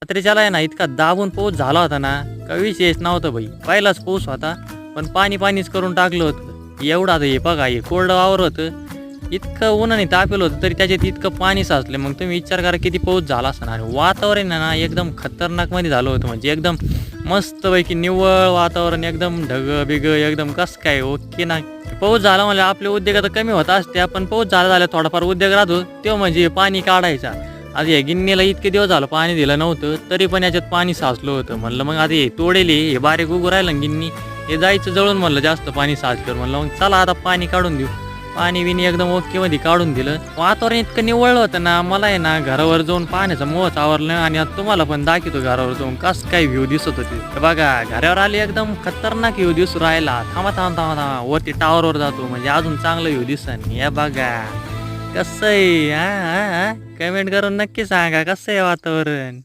रात्रीच्याला आहे ना इतका दाबून पाऊस झाला होता ना, का विशेष नव्हतं भाई. पहिलाच पाऊस होता, पण पाणीच करून टाकलं होतं. एवढं आता हे बघा, हे कोरडं वावर होतं. इतकं उन्हाने तापेल होतं तरी त्याच्यात इतकं पाणी साचलं. मग तुम्ही विचार करा किती पाऊस झाला असणार. आणि वातावरण आहे ना एकदम खतरनाकमध्ये झालं होतं. म्हणजे एकदम मस्तपैकी निव्वळ वातावरण, एकदम ढग एकदम कसं काय ओके ना. पाऊस झाला म्हणजे आपले उद्योग आता कमी होत असते, पण पाऊस झाला थोडाफार उद्योग राहतो तो म्हणजे पाणी काढायचा. आता या गिन्नीला इतके दिवस झालं पाणी दिलं नव्हतं, तरी पण याच्यात पाणी साचलं होतं. म्हणलं मग आता हे तोडेले, हे बारीक उगू राहिलं ना गिन्नी, हे जायचं जळून. म्हणलं जास्त पाणी साचलं, म्हणलं मग चला आता पाणी काढून देऊ. पाणी बिनी एकदम ओके मध्ये काढून दिलं. वातावरण इतकं निवळलं होतं ना, मला आहे ना घरावर जाऊन पाहण्याचा मोहच आवरलं. आणि आता तुम्हाला पण दाखवतो घरावर जाऊन कसं काय व्ह्यू दिसत होती. बघा घरावर आले एकदम खतरनाक व्ह्यू दिसू राहिला. थांबा वरती टावरवर जातो म्हणजे अजून चांगलं व्ह्यू दिसन. या बघा कसं आहे. कमेंट करून नक्की सांगा कसं आहे वातावरण.